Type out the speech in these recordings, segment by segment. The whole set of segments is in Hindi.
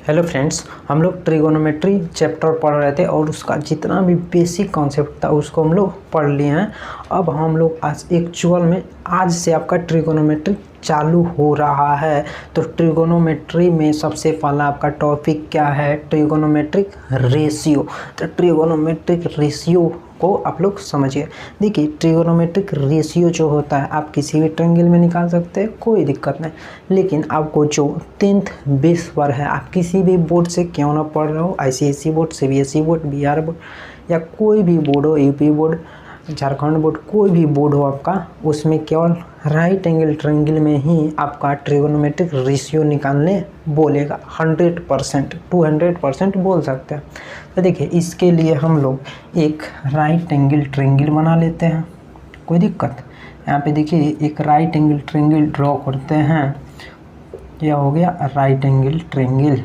हेलो फ्रेंड्स, हम लोग ट्रिगोनोमेट्री चैप्टर पढ़ रहे थे और उसका जितना भी बेसिक कॉन्सेप्ट था उसको हम लोग पढ़ लिए हैं। अब हम लोग आज एक्चुअल में आज से आपका ट्रिगोनोमेट्री चालू हो रहा है। तो ट्रिगोनोमेट्री में सबसे पहला आपका टॉपिक क्या है? Trigonometric ratio. तो ट्रिगोनोमेट्रिक रेशियो को आप लोग समझिए। देखिए, ट्रिगोनोमेट्रिक रेशियो जो होता है आप किसी भी ट्रायंगल में निकाल सकते हैं, कोई दिक्कत नहीं। लेकिन आपको जो 10th बेस पर है, आप किसी भी बोर्ड से क्यों ना पढ़ रहे हो, ICSE board, CBSE board, Bihar board या कोई भी बोर्ड हो, यूपी बोर्ड, झारखंड बोर्ड, कोई भी बोर्ड हो आपका, उसमें केवल राइट एंगल ट्रायंगल में ही आपका ट्रिगोनोमेट्रिक रेशियो निकालने बोलेगा। 100% 200% बोल सकते हैं। तो देखिए, इसके लिए हम लोग एक राइट एंगल ट्रायंगल बना लेते हैं, कोई दिक्कत। यहाँ पे देखिए एक राइट एंगल ट्रायंगल ड्रॉ करते हैं। यह हो गया राइट एंगल ट्रायंगल।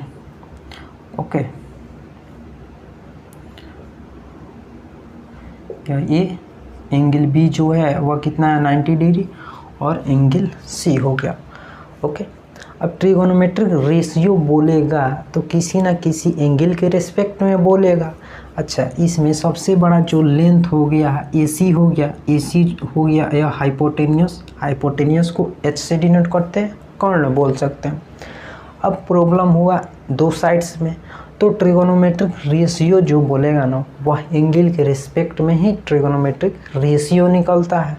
ओके, क्या ये एंगल बी जो है वह कितना है? 90 डिग्री और एंगल सी हो गया। ओके, अब ट्रिगोनोमेट्रिक रेशियो बोलेगा तो किसी ना किसी एंगल के रिस्पेक्ट में बोलेगा। अच्छा, इसमें सबसे बड़ा जो लेंथ हो गया AC हो गया, AC हो गया या हाइपोटेनियस। हाइपोटेनियस को H से डिनोट करते हैं, कर्ण बोल सकते हैं। अब प्रॉब्लम हुआ दो साइड्स में, तो ट्रिगोनोमेट्रिक रेशियो जो बोलेगा ना वह एंगल के रिस्पेक्ट में ही ट्रिगोनोमेट्रिक रेशियो निकलता है।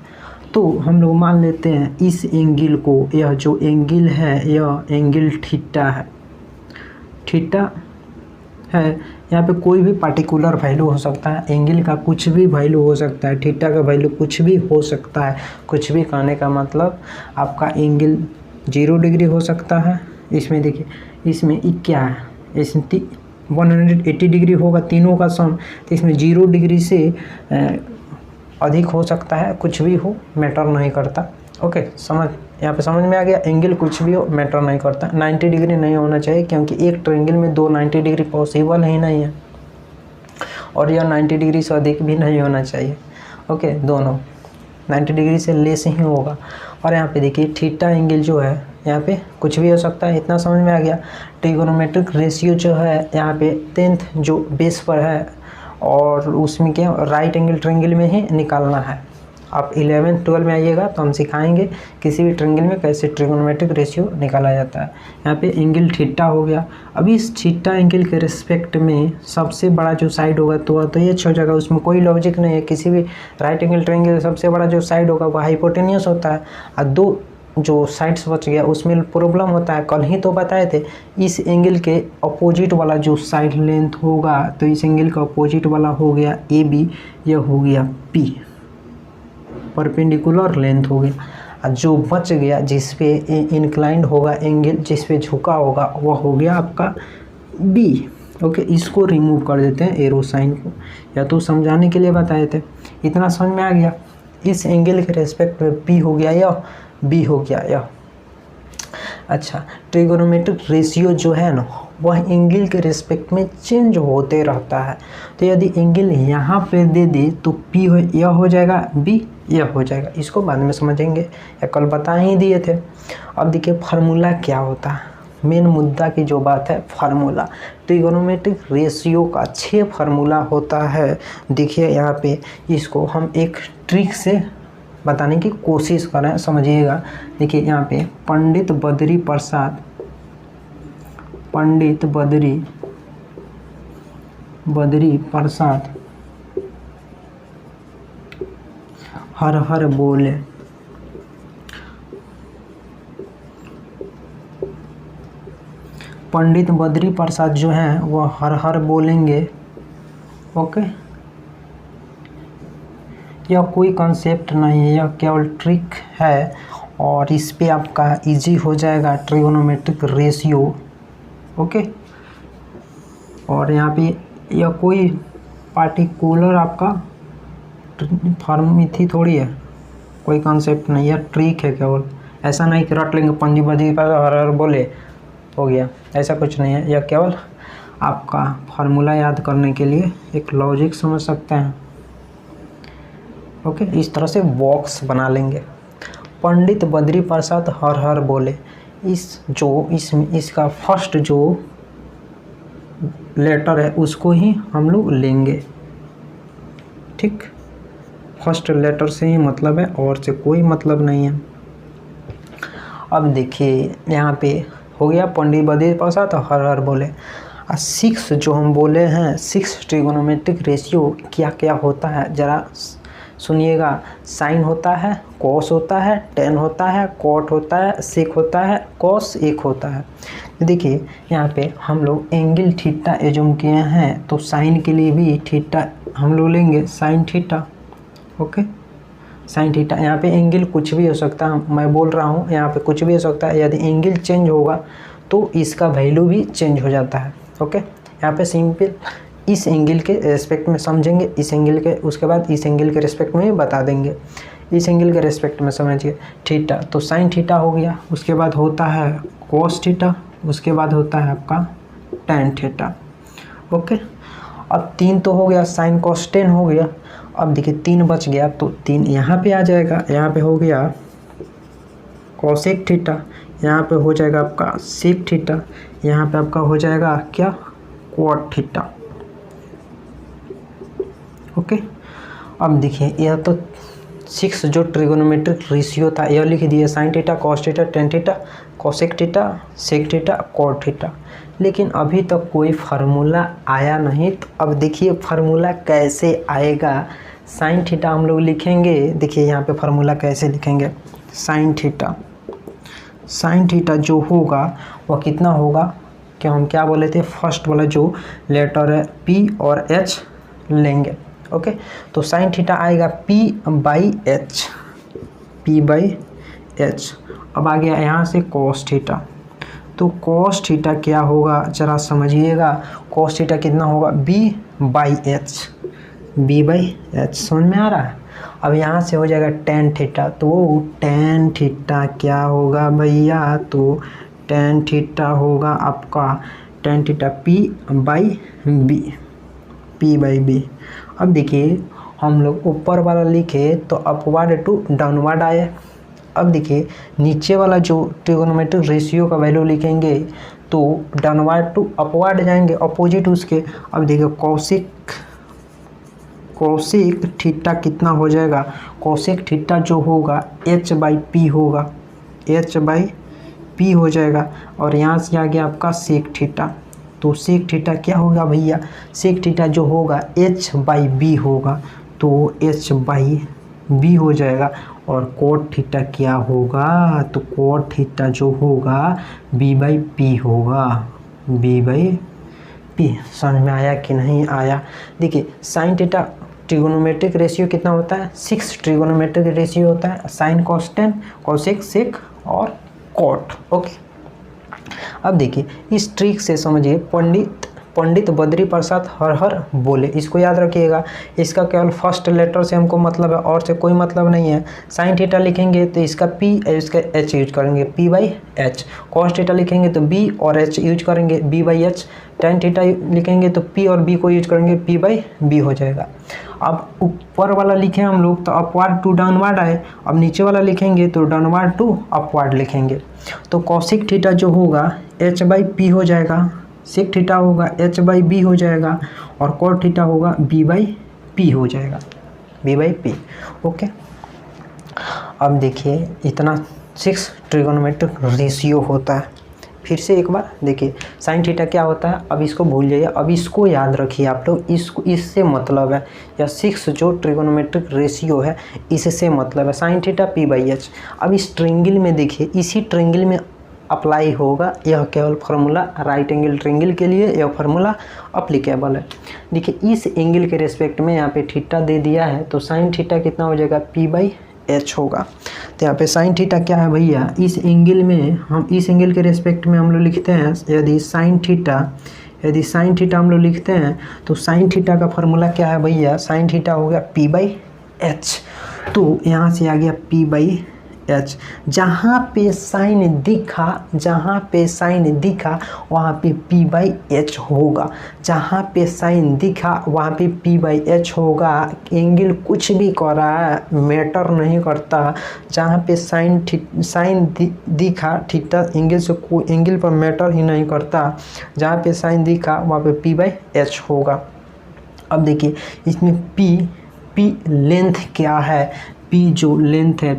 तो हम लोग मान लेते हैं इस एंगल को, यह जो एंगल है यह एंगल थीटा है। थीटा है, यहाँ पे कोई भी पार्टिकुलर वैल्यू हो सकता है, एंगल का कुछ भी वैल्यू हो सकता है, थीटा का वैल्यू कुछ भी हो सकता है। कुछ भी कहने का मतलब आपका एंगल 0 डिग्री हो सकता है। इसमें देखिए, इसमें क्या है, इसमें 180 डिग्री होगा तीनों का सम। तो इसमें 0 डिग्री से अधिक हो सकता है, कुछ भी हो, मैटर नहीं करता। ओके, यहाँ पे समझ में आ गया। एंगल कुछ भी हो, मैटर नहीं करता। 90 डिग्री नहीं होना चाहिए, क्योंकि एक ट्रायंगल में दो 90 डिग्री पॉसिबल ही नहीं है, और यह 90 डिग्री से अधिक भी नहीं होना चाहिए। ओके, दोनों 90 डिग्री से लेस ही होगा। और यहाँ पे देखिए थीटा एंगल जो है यहाँ पे कुछ भी हो सकता है, इतना समझ में आ गया। ट्रिगोनोमेट्रिक रेशियो जो है यहाँ पे 10th जो बेस पर है, और उसमें क्या राइट एंगल ट्रायंगल में ही निकालना है। आप 11th 12 में आइएगा तो हम सिखाएंगे किसी भी ट्रायंगल में कैसे ट्रिगोनोमेट्रिक रेशियो निकाला जाता है। यहाँ पे एंगल थीटा हो गया। अभी इस थीटा एंगल के रिस्पेक्ट में सबसे बड़ा जो साइड होगा तो ये हो जाएगा, उसमें कोई लॉजिक नहीं है। किसी भी राइट एंगल ट्रायंगल सबसे बड़ा जो साइड होगा वह हाइपोटेनियस होता है, और दो जो साइड्स बच गया उसमें प्रॉब्लम होता है। कल ही तो बताए थे, इस एंगल के अपोजिट वाला जो साइड लेंथ होगा, तो इस एंगल का अपोजिट वाला हो गया AB, यह हो गया P, परपेंडिकुलर लेंथ हो गया। और जो बच गया जिस पे इंक्लाइंड होगा एंगल, जिस पे झुका होगा, वह हो गया आपका B। ओके, इसको रिमूव कर देते हैं एरो साइन को, या तो समझाने के लिए बताए थे। इतना समझ में आ गया। इस एंगल के रेस्पेक्ट में P हो गया या B हो गया या। अच्छा, ट्रिगोनोमेट्रिक रेशियो जो है ना वह एंगल के रिस्पेक्ट में चेंज होते रहता है। तो यदि एंगल यहाँ पे दे दे तो P यह हो जाएगा, B यह हो जाएगा। इसको बाद में समझेंगे, या कल बता ही दिए थे। अब देखिए फार्मूला क्या होता है। मेन मुद्दा की जो बात है फार्मूला। ट्रिगोनोमेट्रिक रेशियो का 6 फार्मूला होता है। देखिए यहाँ पे इसको हम एक ट्रिक से बताने की कोशिश करें, समझिएगा। देखिए यहाँ पे पंडित बद्री प्रसाद हर हर बोले। पंडित बद्री प्रसाद जो हैं वह हर हर बोलेंगे। ओके, यह कोई कॉन्सेप्ट नहीं है, यह केवल ट्रिक है, और इस पे आपका इजी हो जाएगा ट्रिगोनोमेट्रिक रेशियो। ओके, और यहाँ पे यह कोई पार्टिकुलर आपका फॉर्मूला थोड़ी है, कोई कॉन्सेप्ट नहीं है, ट्रिक है केवल। ऐसा नहीं कि रट लेंगे पंडित बद्री प्रसाद हर हर बोले हो गया, ऐसा कुछ नहीं है। यह केवल आपका फार्मूला याद करने के लिए एक लॉजिक समझ सकते हैं। ओके, इस तरह से बॉक्स बना लेंगे। पंडित बद्री प्रसाद हर हर बोले। इसका फर्स्ट जो लेटर है उसको ही हम लोग लेंगे, ठीक। फर्स्ट लेटर से ही मतलब है और से कोई मतलब नहीं है। अब देखिए यहाँ पे हो गया पंडित बद्री प्रसाद तो हर हर बोले। 6 जो हम बोले हैं 6 ट्रिगोनोमेट्रिक रेशियो क्या क्या होता है ज़रा सुनिएगा। साइन होता है, कॉस होता है, टेन होता है, कॉट होता है, सेक होता है, कॉस एक होता है। देखिए यहाँ पे हम लोग एंगल थीटा एज्यूम किए हैं तो साइन के लिए भी थीटा हम लोग लेंगे, sine theta. Okay, sine theta. यहाँ पे एंगल कुछ भी हो सकता है, मैं बोल रहा हूँ यहाँ पे कुछ भी हो सकता है। यदि एंगल चेंज होगा तो इसका वैल्यू भी चेंज हो जाता है। ओके, यहाँ पे सिंपल इस एंगल के रेस्पेक्ट में समझेंगे, इस एंगल के, उसके बाद इस एंगल के रेस्पेक्ट में बता देंगे। इस एंगल के रेस्पेक्ट में समझिए थीटा, तो साइन थीटा हो गया, उसके बाद होता है कॉस थीटा, उसके बाद होता है आपका टेन थीटा। ओके, अब 3 तो हो गया, साइन कॉस टेन हो गया। अब देखिए 3 बच गया तो 3 यहाँ पे आ जाएगा, यहाँ पे हो गया कॉसेक थीटा, यहाँ पे हो जाएगा आपका सेक थीटा, यहाँ पे आपका हो जाएगा क्या कॉट थीटा। ओके, अब देखिए यह तो 6 जो ट्रिगोनोमेट्रिक रेशियो था यह लिख दिए, sine theta, cos theta, tan theta, cosec theta, sec theta, cot theta. लेकिन अभी तक कोई फार्मूला आया नहीं। तो अब देखिए फार्मूला कैसे आएगा। साइन थीटा हम लोग लिखेंगे, देखिए यहाँ पे फार्मूला कैसे लिखेंगे। साइन थीटा, साइन थीटा जो होगा वह कितना होगा, क्या हम क्या बोले थे, फर्स्ट वाला जो लेटर है P और H लेंगे। ओके, तो साइन थीटा आएगा P/H, P/H। अब आ गया यहाँ से कॉस थीटा, तो कॉस थीटा क्या होगा जरा समझिएगा। कॉस थीटा कितना होगा B/H, B/H, समझ में आ रहा है। अब यहाँ से हो जाएगा टेन थीटा, तो टेन थीटा क्या होगा भैया, तो टेन थीटा होगा आपका टेन थीटा P/B, P/B। अब देखिए हम लोग ऊपर वाला लिखे तो अपवर्ड टू डाउनवर्ड आए। अब देखिए नीचे वाला जो ट्रिगोनोमेट्रिक रेशियो का वैल्यू लिखेंगे तो डाउनवर्ड टू अपवर्ड जाएंगे, अपोजिट उसके। अब देखिए कॉसेक थीटा कितना हो जाएगा, कॉसेक थीटा जो होगा H/P होगा, H/P हो जाएगा। और यहाँ से आ गया आपका सेक थीटा, तो सेक थीटा क्या होगा भैया, सेक थीटा जो होगा H/B होगा, तो H/B हो जाएगा। और कोट थीटा क्या होगा, तो कोट थीटा जो होगा B/P होगा, B/P। समझ में आया कि नहीं आया। देखिए साइन थीटा ट्रिगोनोमेट्रिक रेशियो कितना होता है, 6 ट्रिगोनोमेट्रिक रेशियो होता है, साइन कॉस टेन, कॉसेक, सेक और कॉट। ओके, अब देखिए इस ट्रिक से समझिए पंडित बद्री प्रसाद हर हर बोले, इसको याद रखिएगा। इसका केवल फर्स्ट लेटर से हमको मतलब है और से कोई मतलब नहीं है। साइन थीटा लिखेंगे तो इसका P और इसका H यूज करेंगे, P/H। कॉस थीटा लिखेंगे तो B और H यूज करेंगे, B/H। टेन थीटा लिखेंगे तो P और B को यूज करेंगे, P/B हो जाएगा। अब ऊपर वाला लिखे हम लोग तो अपवर्ड टू डाउनवर्ड आए, अब नीचे वाला लिखेंगे तो डाउनवर्ड टू अपवर्ड लिखेंगे। तो कॉसेक थीटा जो होगा H/P हो जाएगा, सेक थीटा होगा H/B हो जाएगा और कॉट थीटा होगा B/P हो जाएगा, B/P। ओके, अब देखिए इतना 6 ट्रिगोनोमेट्रिक रेशियो होता है। फिर से एक बार देखिए साइन थीटा क्या होता है, अब इसको भूल जाइए, अब इसको याद रखिए आप लोग। इसको इससे मतलब है, या 6 जो ट्रिगोनोमेट्रिक रेशियो है इससे मतलब है साइन थीटा P/H। अब इस ट्रायंगल में देखिए, इसी ट्रायंगल में अप्लाई होगा यह केवल फार्मूला, राइट एंगल ट्रायंगल के लिए यह फार्मूला अप्लीकेबल है। देखिए इस एंगल के रेस्पेक्ट में यहाँ पे थीटा दे दिया है, तो साइन थीटा कितना हो जाएगा P/H होगा। तो यहाँ पे साइन थीटा क्या है भैया, इस एंगल में हम इस एंगल के रेस्पेक्ट में हम लोग लिखते हैं, यदि साइन थीटा हम लोग लिखते हैं तो साइन थीटा का फार्मूला क्या है भैया, साइन थीटा हो गया P/H। तो यहाँ से आ गया P/H एच। जहाँ पे साइन दिखा वहाँ पे पी बाई एच होगा। जहाँ पे साइन दिखा वहाँ पे पी बाई एच होगा। एंगल कुछ भी कर रहा है मैटर नहीं करता। जहाँ पे साइन दिखा थीटा एंगल से कोई एंगल पर मैटर ही नहीं करता। जहाँ पे साइन दिखा वहाँ पे पी बाई एच होगा। अब देखिए इसमें पी लेंथ क्या है, पी जो लेंथ है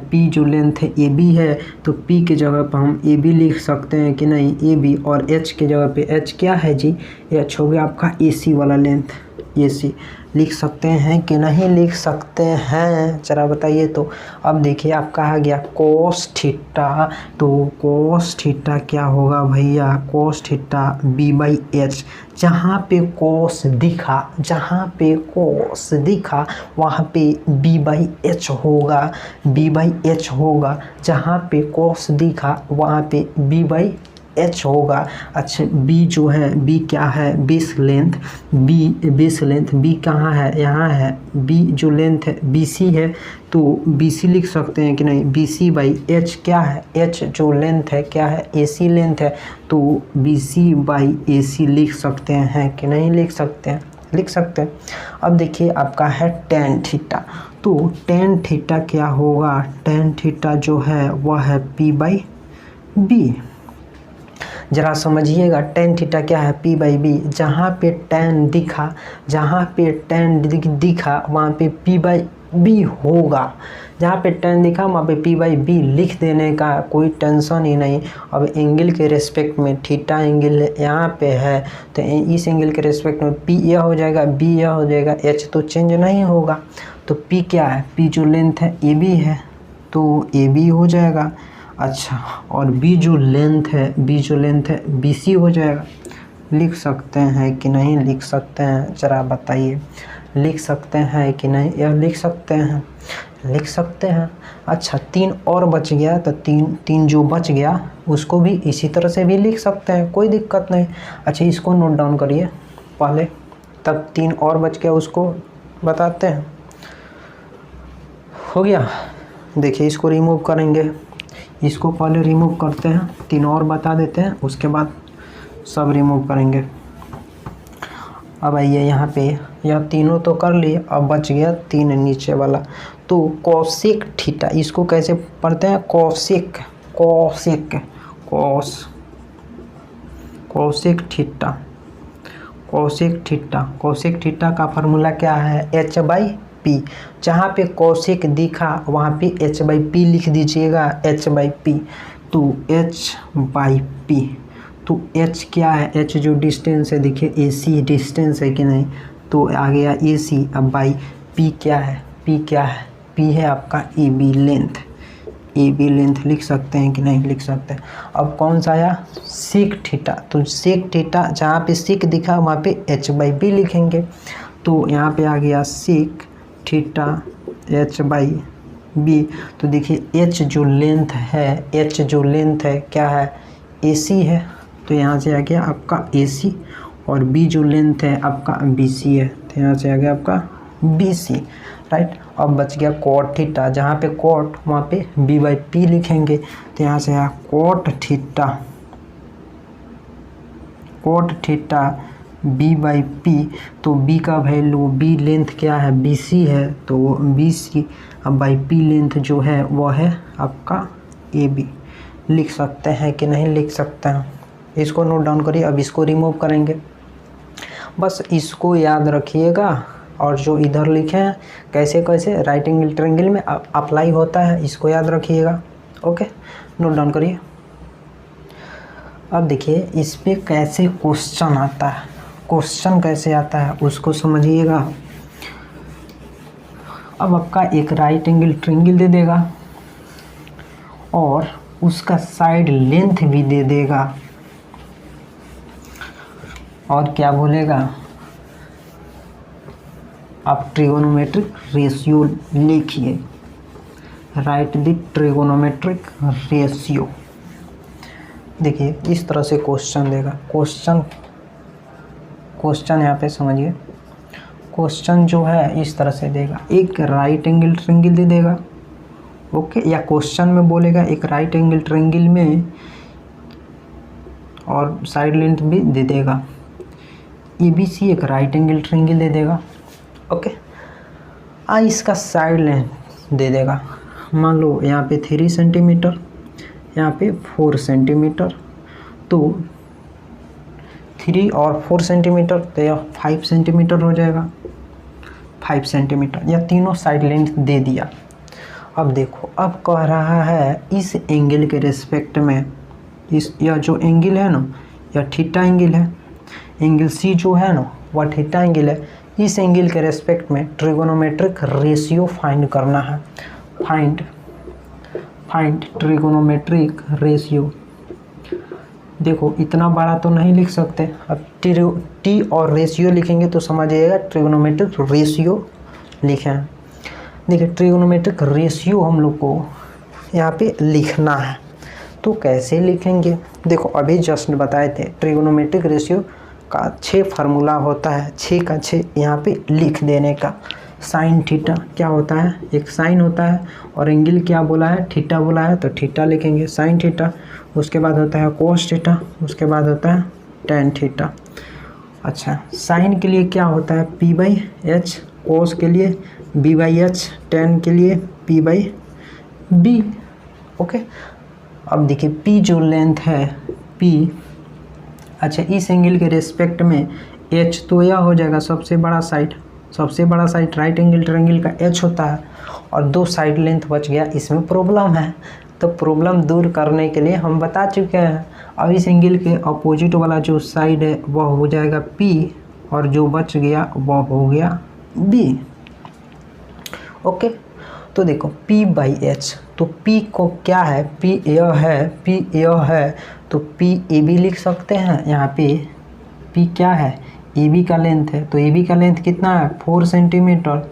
ए बी है, तो पी के जगह पर हम ए बी लिख सकते हैं कि नहीं, ए बी, और एच के जगह पे एच क्या है जी, एच हो गया आपका ए सी वाला लेंथ, ए सी लिख सकते हैं कि नहीं लिख सकते हैं, जरा बताइए। तो अब देखिए आपका आ गया कोस थीटा, तो कोस थीटा क्या होगा भैया, cos theta B by H. जहाँ पे कोस दिखा वहाँ पे बी बाई एच होगा, जहाँ पे कोस दिखा वहाँ पे बी बाई एच होगा। अच्छा बी जो है, बी क्या है, बेस लेंथ, बी कहाँ है, यहाँ है। बी जो लेंथ है बी सी है, तो बी सी लिख सकते हैं कि नहीं, बी सी बाई एच क्या है, एच जो लेंथ है क्या है, ए सी लेंथ है, तो बी सी बाई ए सी लिख सकते हैं कि नहीं लिख सकते हैं, लिख सकते हैं। अब देखिए आपका है टेन थीटा, तो टेन थीटा क्या होगा, टेन थीटा जो है वह है पी बाई बी। जरा समझिएगा टेन थीटा क्या है, पी बाई बी। जहाँ पे टेन दिखा वहाँ पे पी बाई बी होगा। जहाँ पे टेन दिखा वहाँ पे पी बाई बी लिख देने का कोई टेंशन ही नहीं। अब एंगल के रेस्पेक्ट में थीटा एंगल यहाँ पे है, तो इस एंगल के रेस्पेक्ट में पी यह हो जाएगा, बी यह हो जाएगा, एच तो चेंज नहीं होगा। तो पी क्या है, पी जो लेंथ है ए बी है, तो ए बी हो जाएगा। अच्छा और बी जो लेंथ है बी सी हो जाएगा। लिख सकते हैं कि नहीं लिख सकते हैं, जरा बताइए, लिख सकते हैं कि नहीं, या लिख सकते हैं। अच्छा तीन और बच गया, तो तीन जो बच गया उसको भी इसी तरह से भी लिख सकते हैं, कोई दिक्कत नहीं। अच्छा इसको नोट डाउन करिए पहले, तब तीन और बच गया उसको बताते हैं। हो गया, देखिए इसको रिमूव करेंगे, इसको पहले रिमूव करते हैं, तीन और बता देते हैं, उसके बाद सब रिमूव करेंगे। अब आइए यहाँ पे, यह तीनों तो कर लिए, अब बच गया तीन नीचे वाला। तो कोसेक थीटा, इसको कैसे पढ़ते हैं, कोसेक थीटा का फार्मूला क्या है, एच बाई पी। जहाँ पे कोसेक दिखा वहाँ पे एच बाई पी लिख दीजिएगा, एच बाई पी। तो एच बाई पी, तो एच क्या है, एच जो डिस्टेंस है, देखिए ए सी डिस्टेंस है कि नहीं, तो आ गया ए सी। अब बाई पी क्या है, पी है आपका ए बी लेंथ लिख सकते हैं कि नहीं लिख सकते हैं। अब कौन सा आया, सेक थीटा, तो सेक थीटा जहाँ पे सेक दिखा वहाँ पे एच बाई बी लिखेंगे। तो यहाँ पे आ गया sec theta H by B. तो देखिए एच जो लेंथ है क्या है, ए सी है, तो यहाँ से आ गया आपका ए सी, और बी जो लेंथ है आपका बी सी है, तो यहाँ से आ गया आपका बी सी, राइट। अब बच गया कॉट थीटा, जहाँ पे कॉट वहाँ पे बी बाई पी लिखेंगे, तो यहाँ से आया cot theta B by P. तो बी का वैल्यू, बी लेंथ क्या है, बी सी है, तो बी सी अब बाई पी लेंथ जो है वो है आपका ए बी। लिख सकते हैं कि नहीं लिख सकते हैं, इसको नोट डाउन करिए। अब इसको रिमूव करेंगे, बस इसको याद रखिएगा, और जो इधर लिखे हैं कैसे राइट एंगल ट्रायंगल में अप्लाई होता है, इसको याद रखिएगा। ओके नोट डाउन करिए। अब देखिए इस पे कैसे क्वेश्चन आता है, कैसे आता है उसको समझिएगा। अब आपका एक राइट एंगल ट्रायंगल दे देगा और उसका साइड लेंथ भी दे देगा, और क्या बोलेगा, आप ट्रिगोनोमेट्रिक रेशियो लिखिए, राइट द ट्रिगोनोमेट्रिक रेशियो। देखिए इस तरह से क्वेश्चन देगा, क्वेश्चन यहाँ पे समझिए, क्वेश्चन जो है इस तरह से देगा, एक राइट एंगल ट्रायंगल दे देगा ओके। या क्वेश्चन में बोलेगा एक राइट एंगल ट्रायंगल में और साइड लेंथ भी दे देगा, ABC एक राइट एंगल ट्रायंगल दे देगा। ओके, इसका साइड लेंथ दे देगा, मान लो यहाँ पे 3 सेंटीमीटर, यहाँ पे 4 सेंटीमीटर, तो 3 और 4 सेंटीमीटर तो यह 5 सेंटीमीटर हो जाएगा, 5 सेंटीमीटर। यह तीनों साइड लेंथ दे दिया। अब देखो, अब कह रहा है इस एंगल के रिस्पेक्ट में, यह जो एंगल है ना, यह थीटा एंगल है, एंगल C जो है ना वह थीटा एंगल है। इस एंगल के रेस्पेक्ट में ट्रिगोनोमेट्रिक रेशियो फाइंड करना है। Find trigonometric ratio. देखो इतना बड़ा तो नहीं लिख सकते, अब टी और रेशियो लिखेंगे तो समझिएगा ट्रिगोनोमेट्रिक रेशियो लिखे हैं। देखिए ट्रिगोनोमेट्रिक रेशियो हम लोग को यहाँ पे लिखना है, तो कैसे लिखेंगे? देखो अभी जस्ट बताए थे ट्रिगोनोमेट्रिक रेशियो का 6 फार्मूला होता है, 6 का 6 यहाँ पे लिख देने का। साइन थीटा क्या होता है? एक साइन होता है, और एंगल क्या बोला है? थीटा बोला है, तो थीटा लिखेंगे साइन थीटा। उसके बाद होता है कोस थीटा, उसके बाद होता है टेन थीटा। अच्छा, साइन के लिए क्या होता है? P/H, कोस के लिए B/H, टेन के लिए P/B। ओके, अब देखिए P जो लेंथ है P, अच्छा इस एंगल के रेस्पेक्ट में H तो यह हो जाएगा सबसे बड़ा साइड राइट एंगल ट्रायंगल का H होता है, और 2 साइड लेंथ बच गया। इसमें प्रॉब्लम है, तो प्रॉब्लम दूर करने के लिए हम बता चुके हैं। अब इस एंगल के अपोजिट वाला जो साइड है वह हो जाएगा P, और जो बच गया वह हो गया B। ओके, तो देखो P/H, तो P को क्या है? P यह है, तो PAB लिख सकते हैं। यहाँ पे P क्या है? AB का लेंथ है, तो AB का लेंथ कितना है? 4 सेंटीमीटर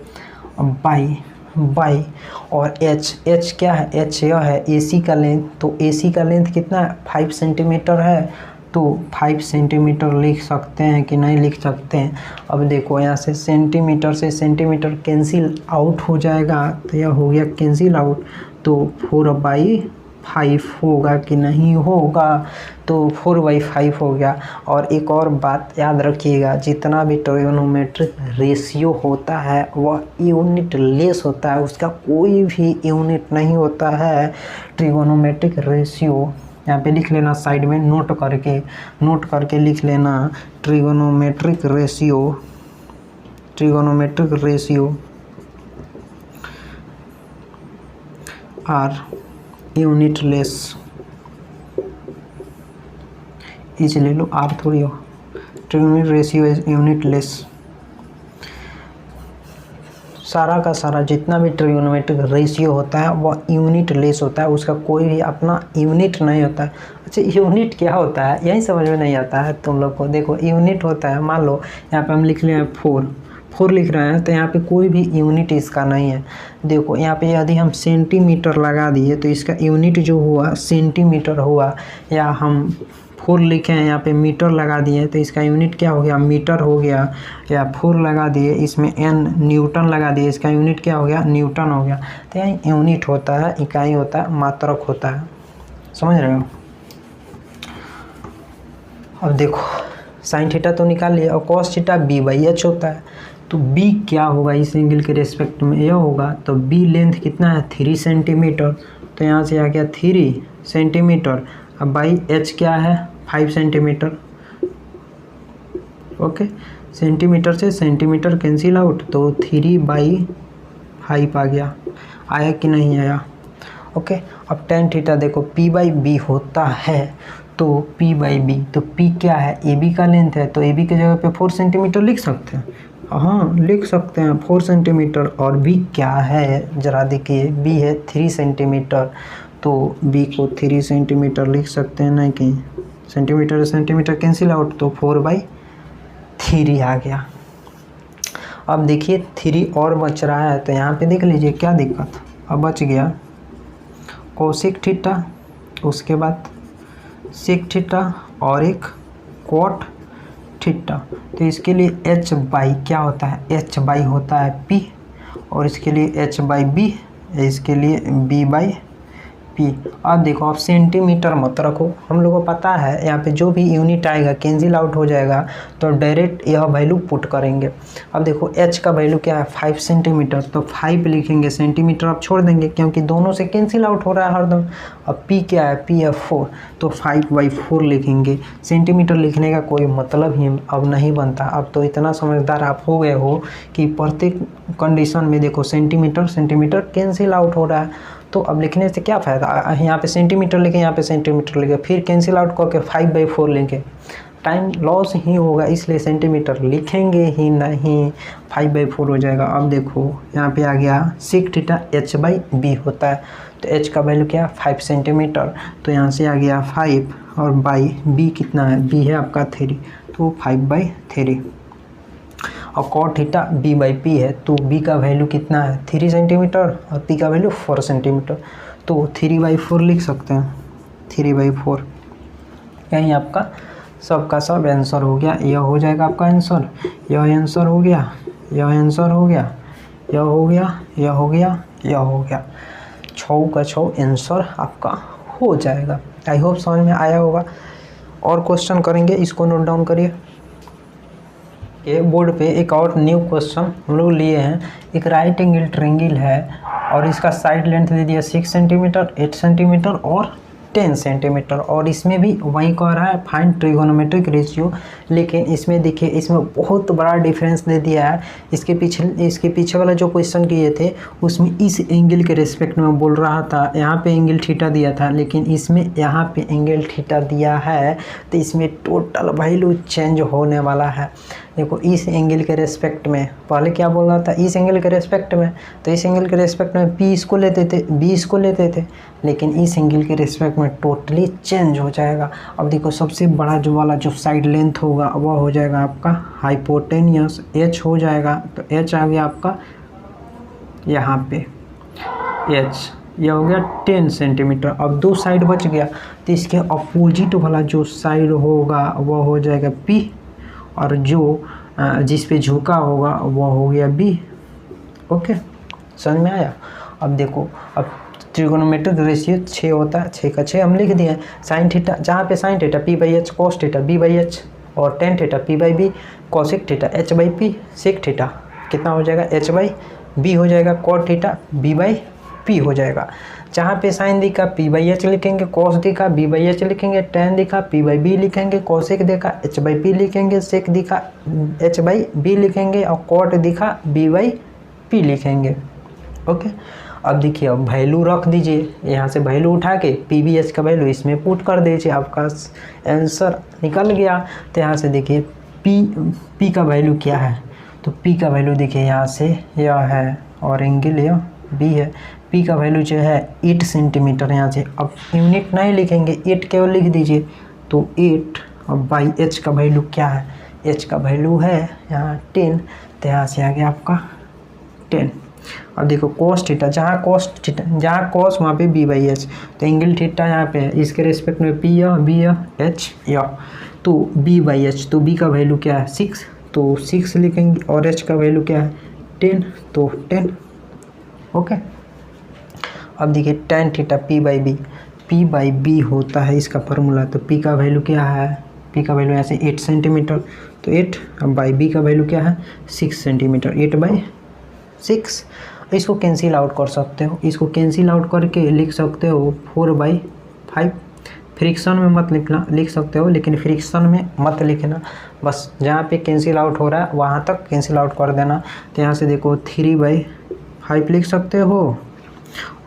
बाई, और H क्या है? H यह है AC का लेंथ, तो AC का लेंथ कितना है? 5 सेंटीमीटर है, तो 5 सेंटीमीटर लिख सकते हैं कि नहीं लिख सकते हैं? अब देखो यहाँ से सेंटीमीटर कैंसिल आउट हो जाएगा, तो यह हो गया कैंसिल आउट, तो 4/5 होगा कि नहीं होगा? तो 4/5 हो गया। और एक और बात याद रखिएगा, जितना भी ट्रिगोनोमेट्रिक रेशियो होता है वह यूनिट लेस होता है, उसका कोई भी यूनिट नहीं होता है। ट्रिगोनोमेट्रिक रेशियो यहाँ पे लिख लेना, साइड में नोट करके लिख लेना, trigonometric ratio are unitless. इसे ले लो, आर थोड़ी हो, trigonometric ratio is unitless. सारा का सारा जितना भी ट्रिगोनोमेट्रिक रेशियो होता है वह यूनिट लेस होता है, उसका कोई भी अपना यूनिट नहीं होता है। अच्छा, यूनिट क्या होता है यही समझ में नहीं आता है तुम लोग को। देखो यूनिट होता है, मान लो यहाँ पे हम लिख रहे हैं 4 लिख रहे हैं, तो यहाँ पे कोई भी यूनिट इसका नहीं है। देखो यहाँ पे यदि हम सेंटीमीटर लगा दिए तो इसका यूनिट जो हुआ सेंटीमीटर हुआ, या हम 4 लिखे हैं यहाँ पे मीटर लगा दिए तो इसका यूनिट क्या हो गया? मीटर हो गया। या 4 लगा दिए, इसमें n न्यूटन लगा दिए, इसका यूनिट क्या हो गया? न्यूटन हो गया। तो यहाँ यूनिट होता है, इकाई होता है, मात्रक होता है। समझ रहे हो? अब देखो साइन थीटा तो निकाल लिया, और कॉस थीटा B/H होता है, तो B क्या होगा इस एंगल के रेस्पेक्ट में? यह होगा, तो B लेंथ कितना है? 3 सेंटीमीटर, तो यहाँ से आ गया 3 सेंटीमीटर। अब H क्या है? 5 सेंटीमीटर। ओके, सेंटीमीटर से सेंटीमीटर कैंसिल आउट, तो 3/5 आ गया। आया कि नहीं आया? ओके, अब टेन थीटा देखो P/B होता है, तो P/B, तो P क्या है? AB का लेंथ है, तो AB की जगह पे 4 सेंटीमीटर लिख सकते हैं। हाँ लिख सकते हैं 4 सेंटीमीटर। और B क्या है जरा देखिए, B है 3 सेंटीमीटर, तो B को 3 सेंटीमीटर लिख सकते हैं, नहीं कि सेंटीमीटर कैंसिल आउट, तो 4/3 आ गया। अब देखिए 3 और बच रहा है, तो यहाँ पे देख लीजिए क्या दिक्कत। अब बच गया कोसेक थीटा, उसके बाद सेक थीटा, और एक कॉट थीटा। तो इसके लिए H/क्या होता है? H/, होता है P, और इसके लिए H/B इसके लिए बी बाई पी। अब देखो आप सेंटीमीटर मत रखो, हम लोगों को पता है यहाँ पे जो भी यूनिट आएगा कैंसिल आउट हो जाएगा, तो डायरेक्ट यह वैल्यू पुट करेंगे। अब देखो एच का वैल्यू क्या है 5 सेंटीमीटर, तो 5 लिखेंगे, सेंटीमीटर आप छोड़ देंगे क्योंकि दोनों से कैंसिल आउट हो रहा है हरदम। अब पी क्या है, पी है 4, तो 5/4 लिखेंगे। सेंटीमीटर लिखने का कोई मतलब ही अब नहीं बनता। अब तो इतना समझदार आप हो गए हो कि प्रत्येक कंडीशन में देखो सेंटीमीटर सेंटीमीटर कैंसिल आउट हो रहा है, तो अब लिखने से क्या फ़ायदा। यहाँ पे सेंटीमीटर लिखे, यहाँ पे सेंटीमीटर लिखे, फिर कैंसिल आउट करके 5/4 लिखे, टाइम लॉस ही होगा, इसलिए सेंटीमीटर लिखेंगे ही नहीं, 5/4 हो जाएगा। अब देखो यहाँ पे आ गया सिक थीटा h/b होता है, तो h का वैल्यू क्या है 5 सेंटीमीटर, तो यहाँ से आ गया 5 और बाई b कितना है, b है आपका 3, तो 5/3। और कॉट थीटा b/p है, तो b का वैल्यू कितना है 3 सेंटीमीटर और p का वैल्यू 4 सेंटीमीटर, तो 3/4 लिख सकते हैं, 3/4। यही आपका सबका सब आंसर हो गया। यह हो जाएगा आपका आंसर, यह आंसर हो गया, यह आंसर हो गया, यह हो गया, यह हो गया, यह हो गया, 6 का 6 आंसर आपका हो जाएगा। आई होप समझ में आया होगा। और क्वेश्चन करेंगे, इसको नोट डाउन करिए। ये बोर्ड पे एक और न्यू क्वेश्चन हम लोग लिए हैं। एक राइट एंगल ट्रायंगल है और इसका साइड लेंथ दे दिया 6 सेंटीमीटर, 8 सेंटीमीटर और 10 सेंटीमीटर, और इसमें भी वही कह रहा है फाइंड ट्रिगोनोमेट्रिक रेशियो। लेकिन इसमें देखिए इसमें बहुत बड़ा डिफरेंस दे दिया है। इसके पीछे वाला जो क्वेश्चन किए थे उसमें इस एंगल के रेस्पेक्ट में बोल रहा था, यहाँ पे एंगल थीटा दिया था, लेकिन इसमें यहाँ पे एंगल थीटा दिया है, तो इसमें टोटल वैल्यू चेंज होने वाला है। देखो इस एंगल के रेस्पेक्ट में, पहले क्या बोल रहा था इस एंगल के रेस्पेक्ट में, तो इस एंगल के रेस्पेक्ट में पी इसको लेते थे, बी इसको लेते थे, लेकिन इस एंगल के रेस्पेक्ट में टोटली चेंज हो जाएगा। अब देखो सबसे बड़ा जो वाला जो साइड लेंथ होगा वह हो जाएगा आपका हाइपोटेनियस, एच हो जाएगा, तो एच आ गया आपका यहाँ पे एच, यह हो गया 10 सेंटीमीटर। अब 2 साइड बच गया, तो इसके अपोजिट वाला जो साइड होगा वह हो जाएगा पी, और जो जिस पे झुका होगा वो हो गया बी। ओके, समझ में आया। अब देखो अब ट्रिगोनोमेट्रिक रेशियो 6 होता है, 6 का 6 हम लिख दिए। साइन थीटा, जहाँ पे sine theta p/h, cos theta b/h, और tan theta p/b, cosec theta h/p, sec theta कितना हो जाएगा h/b हो जाएगा, कॉट थीटा b/p हो जाएगा। जहाँ पे साइन दिखा p/h लिखेंगे, कॉस दिखा b/h लिखेंगे, टेन दिखा p/b लिखेंगे, कॉसेक देखा h/p लिखेंगे, सेक दिखा h/b लिखेंगे, और कॉट दिखा b/p लिखेंगे। ओके, अब देखिए अब वैल्यू रख दीजिए, यहाँ से वैल्यू उठा के p/h का वैल्यू इसमें पुट कर दीजिए, आपका आंसर निकल गया। तो यहाँ से देखिए p का वैल्यू क्या है, तो p का वैल्यू देखिए यहाँ से यह है, और एंगल यह b है। p का वैल्यू जो है 8 सेंटीमीटर, यहाँ से अब यूनिट नहीं लिखेंगे, 8 केवल लिख दीजिए, तो 8 और बाई h का वैल्यू क्या है, h का वैल्यू है यहाँ 10, तो यहाँ से आ गया आपका 10। अब देखो कॉस थीटा, जहाँ कॉस वहाँ पे b/h, तो एंगल थीटा यहाँ पे है, इसके रेस्पेक्ट में p या b या h या, तो b/h, तो b का वैल्यू क्या है 6, तो 6 लिखेंगे, और h का वैल्यू क्या है 10, तो 10। ओके, अब देखिए tan थीटा p/b होता है इसका फार्मूला, तो p का वैल्यू क्या है, p का वैल्यू यहाँ से 8 सेंटीमीटर, तो 8, अब बाई b का वैल्यू क्या है 6 सेंटीमीटर, 8/6। इसको कैंसिल आउट कर सकते हो, इसको कैंसिल आउट करके लिख सकते हो 4/5। फ्रिक्शन में मत लिखना, लिख सकते हो लेकिन फ्रिक्शन में मत लिखना, बस जहाँ पे कैंसिल आउट हो रहा है वहाँ तक कैंसिल आउट कर देना। तो यहाँ से देखो 3/5 लिख सकते हो,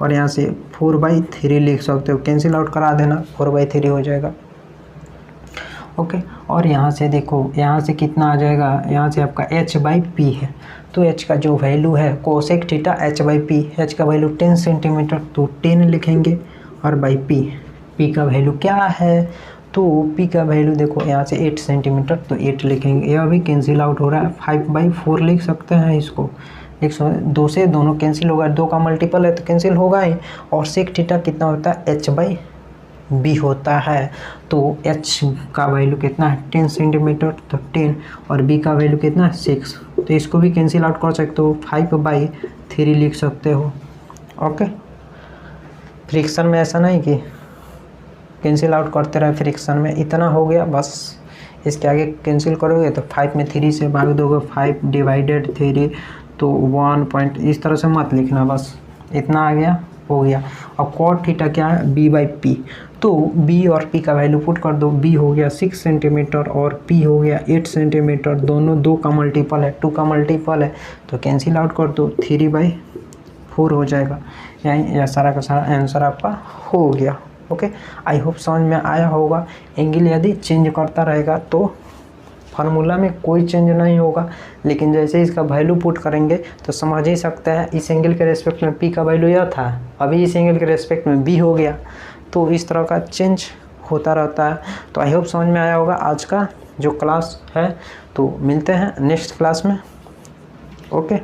और यहाँ से 4/3 लिख सकते हो, कैंसिल आउट करा देना, 4/3 हो जाएगा। ओके, और यहाँ से देखो यहाँ से कितना आ जाएगा, यहाँ से आपका h/p है, तो h का जो वैल्यू है कोसेक थीटा h/p, h का वैल्यू 10 सेंटीमीटर, तो 10 लिखेंगे, और बाई p का वैल्यू क्या है, तो p का वैल्यू देखो यहाँ से 8 सेंटीमीटर, तो 8 लिखेंगे, यह भी कैंसिल आउट हो रहा है, 5/4 लिख सकते हैं इसको, 102 से दोनों कैंसिल होगा, 2 का मल्टीपल है तो कैंसिल होगा ही। और सेक थीटा कितना होता है h/b होता है, तो h का वैल्यू कितना है 10 सेंटीमीटर, तो 10, और b का वैल्यू कितना है 6, तो इसको भी कैंसिल आउट कर सकते हो, 5/3 लिख सकते हो। ओके। फ्रिक्शन में ऐसा नहीं कि कैंसिल आउट करते रहे, फ्रिक्शन में इतना हो गया बस। इसके आगे कैंसिल करोगे तो 5 में 3 से भाग दोगे, 5 डिवाइडेड 3 तो 1 पॉइंट, इस तरह से मत लिखना, बस इतना आ गया, हो गया। अब कॉट थीटा क्या है, b/p, तो b और p का वैल्यू पुट कर दो। b हो गया 6 सेंटीमीटर और p हो गया 8 सेंटीमीटर, दोनों 2 का मल्टीपल है, 2 का मल्टीपल है तो कैंसिल आउट कर दो, 3/4 हो जाएगा। यह सारा का सारा आंसर आपका हो गया। ओके, आई होप समझ में आया होगा। एंगल यदि चेंज करता रहेगा तो फार्मूला में कोई चेंज नहीं होगा, लेकिन जैसे इसका वैल्यू पुट करेंगे तो समझ ही सकता है। इस एंगल के रेस्पेक्ट में p का वैल्यू यह था, अभी इस एंगल के रेस्पेक्ट में b हो गया, तो इस तरह का चेंज होता रहता है। तो आई होप समझ में आया होगा आज का जो क्लास है। तो मिलते हैं नेक्स्ट क्लास में। ओके।